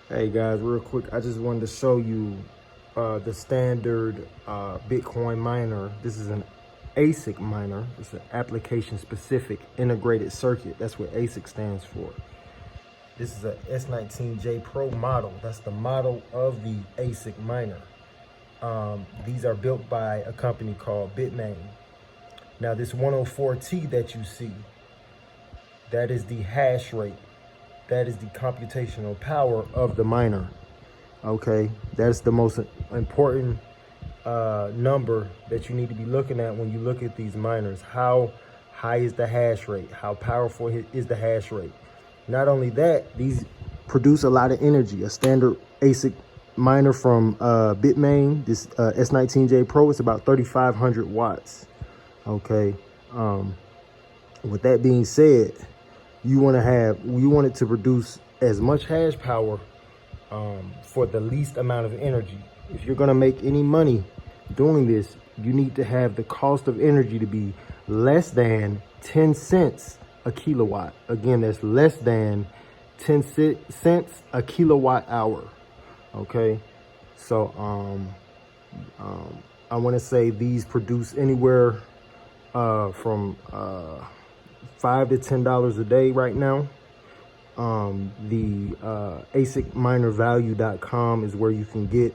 Hey guys, real quick, I just wanted to show you the standard Bitcoin miner. This is an ASIC miner. It's an application specific integrated circuit. That's what ASIC stands for. This is a S19JPRO model. That's the model of the ASIC miner. These are built by a company called Bitmain. Now this 104T that you see, that is the hash rate. That is the computational power of the miner. Okay, that's the most important number that you need to be looking at when you look at these miners. How high is the hash rate? How powerful is the hash rate? Not only that, these produce a lot of energy. A standard ASIC miner from Bitmain, this S19JPRO, is about 3,500 watts. Okay, with that being said, you want it to produce as much hash power for the least amount of energy. If you're going to make any money doing this, you need to have the cost of energy to be less than 10 cents a kilowatt. Again, that's less than 10 cents a kilowatt hour. Okay, so I want to say these produce anywhere from $5 to $10 a day right now. The ASICminervalue.com is where you can get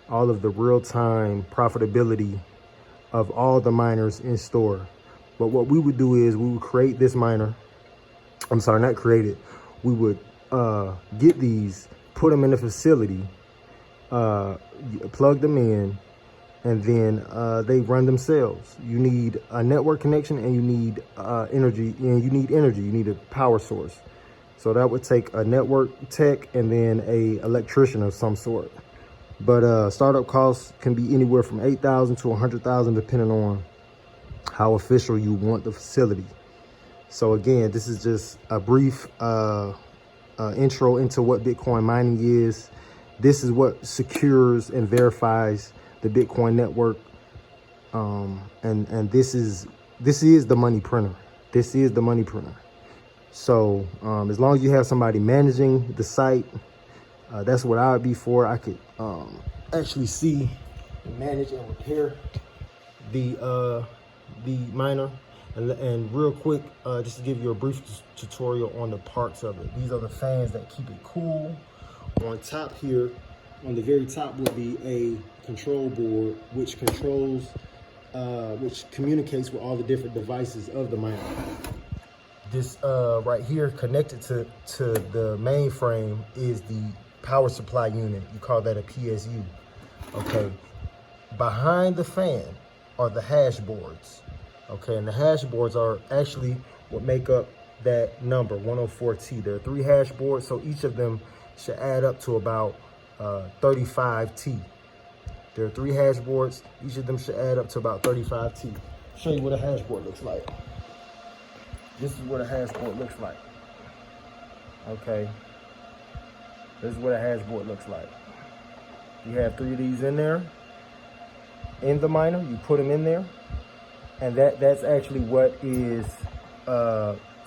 all of the real-time profitability of all the miners in store. But what we would do is we would create this miner. I'm sorry, not create it. We would get these, put them in a facility, plug them in, and then they run themselves. You need a network connection, and you need energy. You need a power source. So that would take a network tech and then a electrician of some sort. But startup costs can be anywhere from $8,000 to $100,000, depending on how official you want the facility. So again, this is just a brief intro into what Bitcoin mining is. This is what secures and verifies the Bitcoin network, and this is the money printer. This is the money printer. So as long as you have somebody managing the site, that's what I would be for. I could actually see and manage and repair the miner. And real quick, just to give you a brief tutorial on the parts of it. These are the fans that keep it cool. On top here, on the very top, will be a control board which communicates with all the different devices of the miner. This right here, connected to the mainframe, is the power supply unit. You call that a PSU. Okay, behind the fan are the hash boards. Okay, and the hash boards are actually what make up that number 104T. There are 3 hash boards, so each of them should add up to about 35T. There are 3 hash boards. Each of them should add up to about 35T. Show you what a hash board looks like. This is what a hash board looks like. Okay. This is what a hash board looks like. You have 3 of these in there. In the miner, you put them in there. And that's actually what is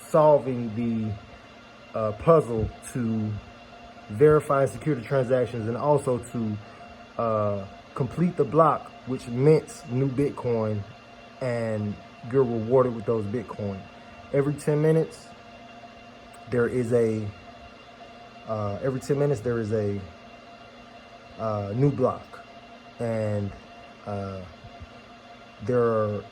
solving the puzzle to verify and secure the transactions, and also to complete the block, which mints new Bitcoin, and you're rewarded with those Bitcoin. Every 10 minutes, there is a new block, and there are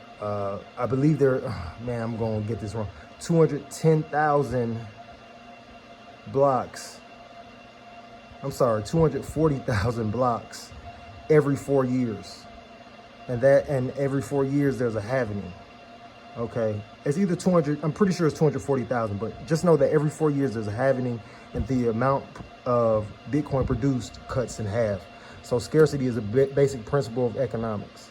I believe there are, man, I'm gonna get this wrong, 210,000 blocks. I'm sorry, 240,000 blocks every 4 years. And every 4 years there's a halving. Okay, it's either 200, I'm pretty sure it's 240,000, but just know that every 4 years there's a halving, and the amount of Bitcoin produced cuts in half. So scarcity is a basic principle of economics.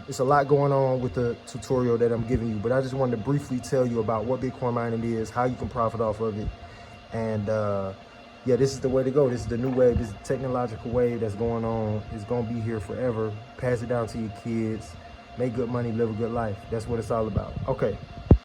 It's a lot going on with the tutorial that I'm giving you, but I just wanted to briefly tell you about what Bitcoin mining is, how you can profit off of it, and yeah, this is the way to go. This is the new wave. This is the technological wave that's going on. It's going to be here forever. Pass it down to your kids. Make good money, live a good life. That's what it's all about. Okay.